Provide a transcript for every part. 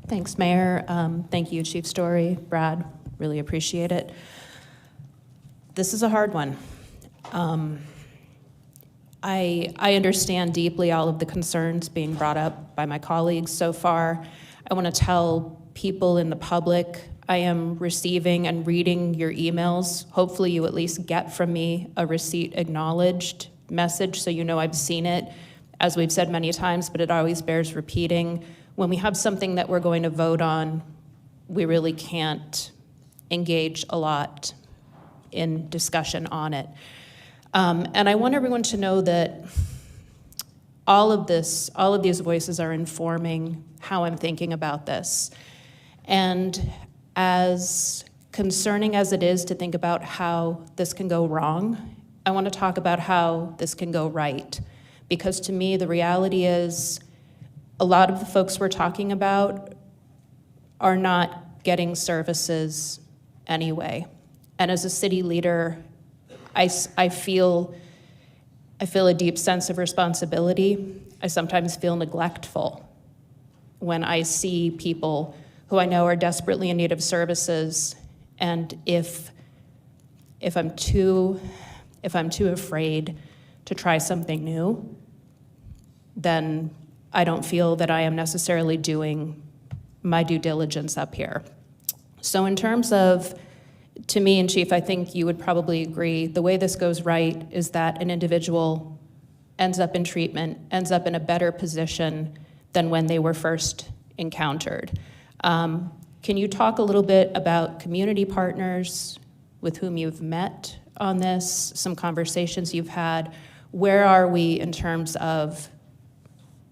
Thanks, Mayor. Thank you, Chief Story, Brad. Really appreciate it. This is a hard one. I understand deeply all of the concerns being brought up by my colleagues so far. I want to tell people in the public I am receiving and reading your emails. Hopefully you at least get from me a receipt acknowledged message so you know I've seen it. As we've said many times, but it always bears repeating. When we have something that we're going to vote on, we really can't engage a lot in discussion on it. And I want everyone to know that all of these voices are informing how I'm thinking about this. And as concerning as it is to think about how this can go wrong, I want to talk about how this can go right. Because to me, the reality is a lot of the folks we're talking about are not getting services anyway. And as a city leader, I feel a deep sense of responsibility. I sometimes feel neglectful when I see people who I know are desperately in need of services, and if I'm too afraid to try something new, then I don't feel that I am necessarily doing my due diligence up here. So in terms of, to me, and Chief, I think you would probably agree, the way this goes right is that an individual ends up in treatment, ends up in a better position than when they were first encountered. Can you talk a little bit about community partners with whom you've met on this, some conversations you've had? Where are we in terms of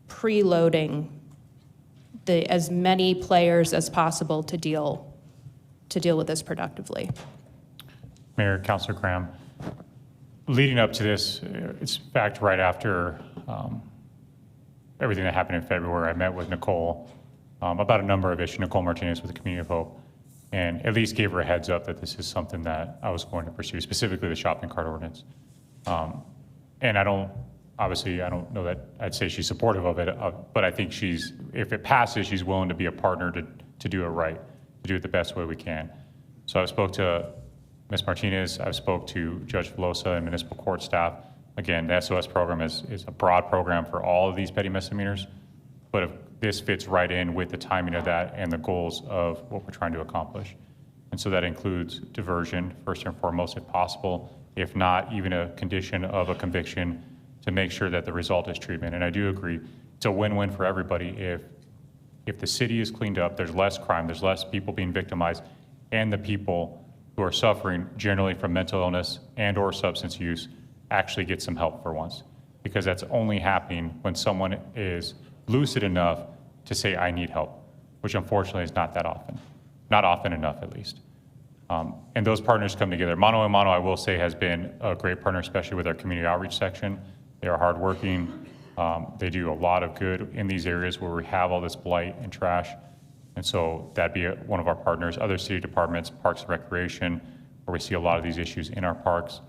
preloading as many players as possible to deal with this productively? Mayor, Councilor Graham, leading up to this, it's in fact right after everything that happened in February, I met with Nicole about a number of issues, Nicole Martinez with the Community of Hope, and at least gave her a heads up that this is something that I was going to pursue, specifically the shopping cart ordinance. And I don't know that I'd say she's supportive of it, but I think if it passes, she's willing to be a partner to do it right, to do it the best way we can. So I spoke to Ms. Martinez, I spoke to Judge Velosa and municipal court staff. Again, the SOS program is a broad program for all of these petty misdemeanors, but if this fits right in with the timing of that and the goals of what we're trying to accomplish. And so that includes diversion, first and foremost, if possible, if not even a condition of a conviction, to make sure that the result is treatment. And I do agree, it's a win-win for everybody. If the city is cleaned up, there's less crime, there's less people being victimized, and the people who are suffering generally from mental illness and or substance use actually get some help for once. Because that's only happening when someone is lucid enough to say, I need help, which unfortunately is not that often. Not often enough, at least. And those partners come together. Mano a Mano, I will say, has been a great partner, especially with our community outreach section. They are hardworking. They do a lot of good in these areas where we have all this blight and trash. And so that'd be one of our partners. Other city departments, Parks and Recreation, where we see a lot of these issues in our parks.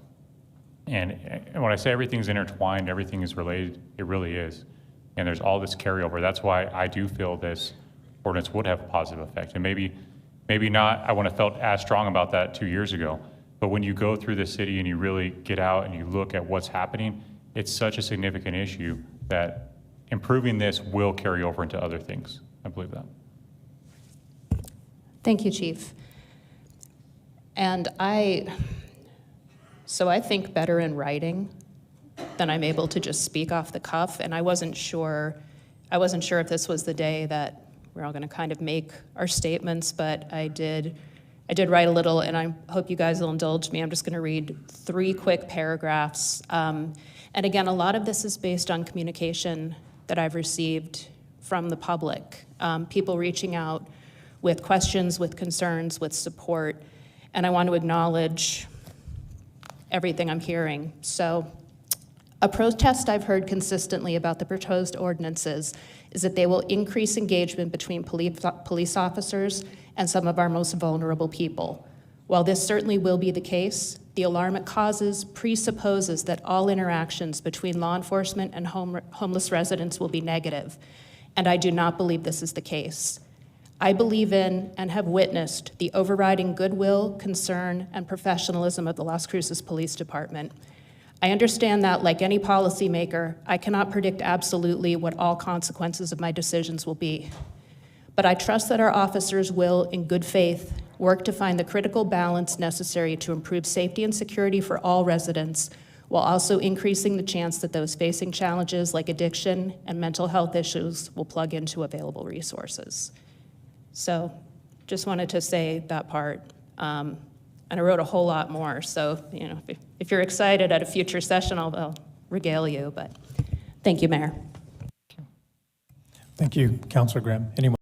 And when I say everything's intertwined, everything is related, it really is. And there's all this carryover. That's why I do feel this ordinance would have a positive effect. And maybe not, I wouldn't have felt as strong about that 2 years ago. But when you go through the city and you really get out and you look at what's happening, it's such a significant issue that improving this will carry over into other things. I believe that. Thank you, Chief. And I think better in writing than I'm able to just speak off the cuff. And I wasn't sure if this was the day that we're all going to kind of make our statements, but I did write a little, and I hope you guys will indulge me. I'm just going to read 3 quick paragraphs. And again, a lot of this is based on communication that I've received from the public, people reaching out with questions, with concerns, with support, and I want to acknowledge everything I'm hearing. So, a protest I've heard consistently about the proposed ordinances is that they will increase engagement between police officers and some of our most vulnerable people. While this certainly will be the case, the alarm it causes presupposes that all interactions between law enforcement and homeless residents will be negative, and I do not believe this is the case. I believe in and have witnessed the overriding goodwill, concern, and professionalism of the Las Cruces Police Department. I understand that, like any policymaker, I cannot predict absolutely what all consequences of my decisions will be. But I trust that our officers will, in good faith, work to find the critical balance necessary to improve safety and security for all residents, while also increasing the chance that those facing challenges like addiction and mental health issues will plug into available resources. So just wanted to say that part. And I wrote a whole lot more, so if you're excited at a future session, I'll regale you, but thank you, Mayor. Thank you, Councilor Graham. Anyone?